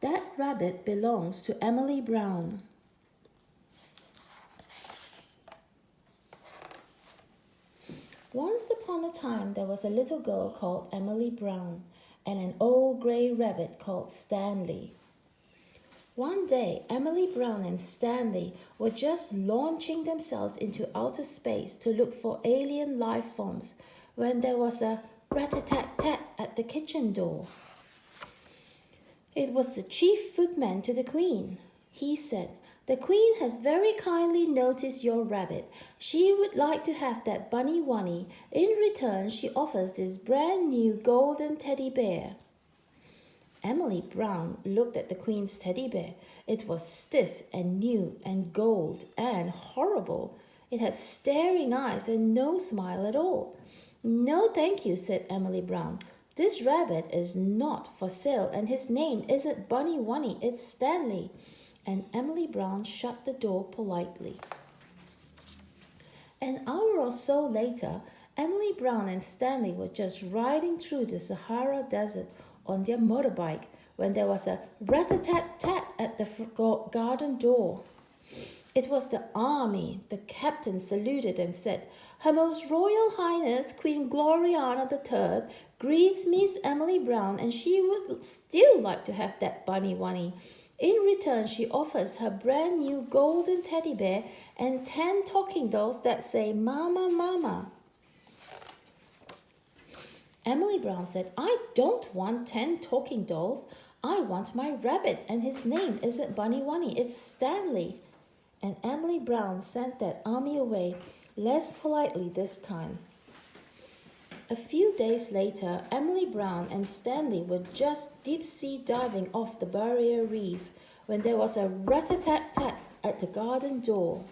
That rabbit belongs to Emily Brown. Once upon a time, there was a little girl called Emily Brown and an old grey rabbit called Stanley. One day, Emily Brown and Stanley were just launching themselves into outer space to look for alien life forms when there was a rat-a-tat-tat at the kitchen door. It was the chief footman to the Queen. He said, "The Queen has very kindly noticed your rabbit. She would like to have that bunny wunny. In return, she offers this brand new golden teddy bear." Emily Brown looked at the Queen's teddy bear. It was stiff and new and gold and horrible. It had staring eyes and no smile at all. "No, thank you," said Emily Brown. "This rabbit is not for sale, and his name isn't Bunny Wunny, it's Stanley." And Emily Brown shut the door politely. An hour or so later, Emily Brown and Stanley were just riding through the Sahara Desert on their motorbike when there was a rat-a-tat-tat at the garden door. It was the army. The captain saluted and said, "Her Most Royal Highness Queen Gloriana III greets Miss Emily Brown, and she would still like to have that bunny wunny. In return, she offers her brand new golden teddy bear and 10 talking dolls that say Mama, Mama." Emily Brown said, "I don't want 10 talking dolls. I want my rabbit, and his name isn't Bunny Wunny, it's Stanley." And Emily Brown sent that army away, less politely this time. A few days later, Emily Brown and Stanley were just deep-sea diving off the Barrier Reef when there was a rat-a-tat-tat at the garden door.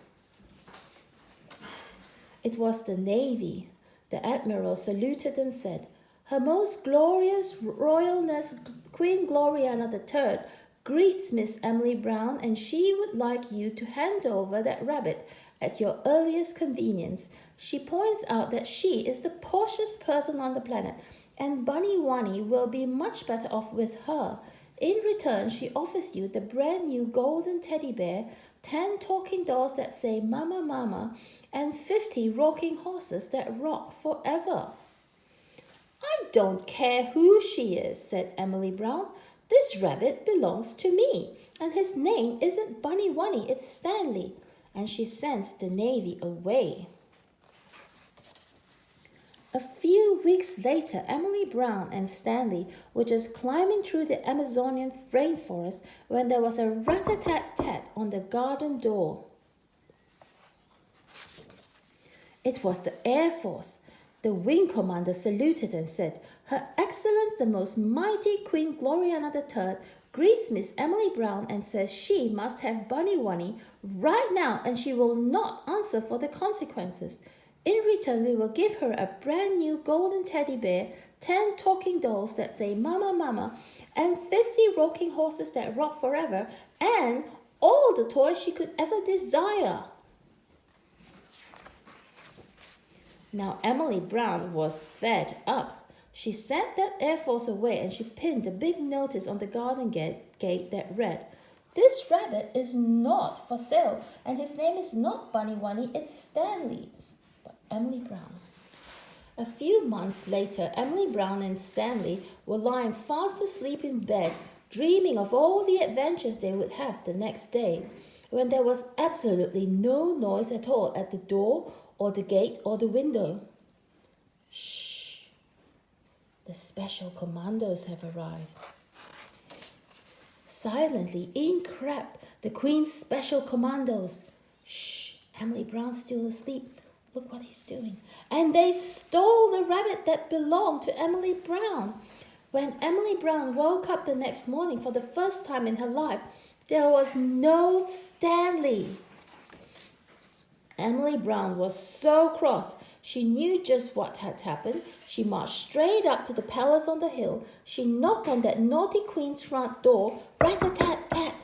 It was the Navy. The Admiral saluted and said, "Her Most Glorious Royalness Queen Gloriana III greets Miss Emily Brown, and she would like you to hand over that rabbit at your earliest convenience. She points out that she is the poshest person on the planet, and Bunny Wunny will be much better off with her. In return, she offers you the brand new golden teddy bear, 10 talking dolls that say Mama, Mama, and 50 rocking horses that rock forever." "I don't care who she is," said Emily Brown. "This rabbit belongs to me, and his name isn't Bunny Wunny, it's Stanley." And she sent the Navy away. A few weeks later, Emily Brown and Stanley were just climbing through the Amazonian rainforest when there was a rat-a-tat-tat on the garden door. It was the Air Force. The wing commander saluted and said, "Her Excellence the Most Mighty Queen Gloriana III greets Miss Emily Brown and says she must have Bunny Wunny right now, and she will not answer for the consequences. In return, we will give her a brand new golden teddy bear, 10 talking dolls that say Mama, Mama, and 50 rocking horses that rock forever, and all the toys she could ever desire." Now Emily Brown was fed up. She sent that Air Force away, and she pinned a big notice on the garden gate that read, "This rabbit is not for sale, and his name is not Bunny Wunny, it's Stanley." But Emily Brown. A few months later, Emily Brown and Stanley were lying fast asleep in bed, dreaming of all the adventures they would have the next day, when there was absolutely no noise at all at the door or the gate or the window. "Shh! The special commandos have arrived." Silently, in crept the Queen's special commandos. "Shh! Emily Brown's still asleep. Look what he's doing." And they stole the rabbit that belonged to Emily Brown. When Emily Brown woke up the next morning for the first time in her life, there was no Stanley. Emily Brown was so cross. She knew just what had happened. She marched straight up to the palace on the hill. She knocked on that naughty Queen's front door. Rat-a-tat-tat!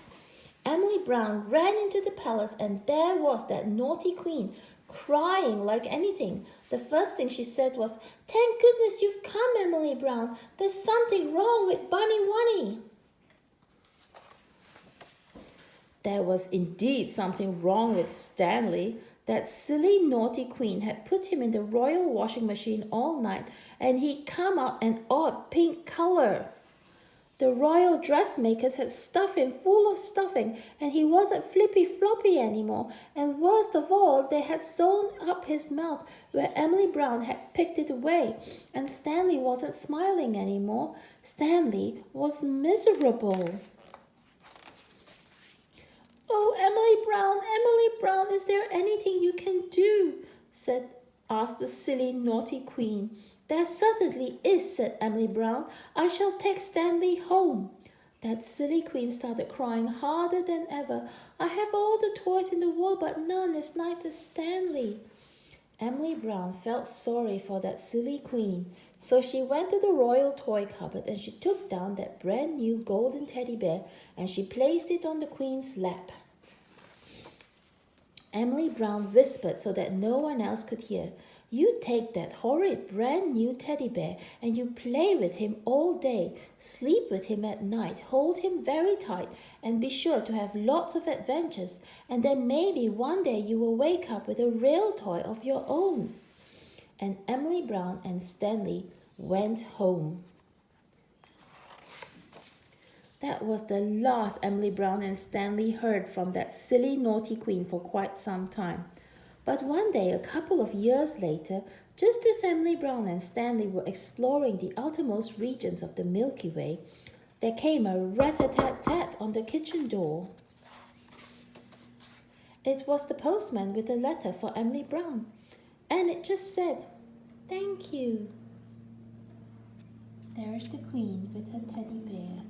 Emily Brown ran into the palace, and there was that naughty Queen, crying like anything. The first thing she said was, "Thank goodness you've come, Emily Brown. There's something wrong with Bunny Wunny." There was indeed something wrong with Stanley. That silly naughty queen had put him in the royal washing machine all night, and he'd come out an odd pink color. The royal dressmakers had stuffed him full of stuffing, and he wasn't flippy floppy anymore. And worst of all, they had sewn up his mouth where Emily Brown had picked it away, and Stanley wasn't smiling anymore. Stanley was miserable. "Oh, Emily Brown, is there anything you can do?" asked the silly, naughty queen. "There certainly is," said Emily Brown. "I shall take Stanley home." That silly queen started crying harder than ever. "I have all the toys in the world, but none as nice as Stanley." Emily Brown felt sorry for that silly queen. So she went to the royal toy cupboard and she took down that brand new golden teddy bear and she placed it on the queen's lap. Emily Brown whispered so that no one else could hear, "You take that horrid brand new teddy bear and you play with him all day, sleep with him at night, hold him very tight, and be sure to have lots of adventures, and then maybe one day you will wake up with a real toy of your own." And Emily Brown and Stanley went home. That was the last Emily Brown and Stanley heard from that silly naughty queen for quite some time. But one day, a couple of years later, just as Emily Brown and Stanley were exploring the outermost regions of the Milky Way, there came a rat-a-tat-tat on the kitchen door. It was the postman with a letter for Emily Brown, and it just said, "Thank you." There's the queen with her teddy bear.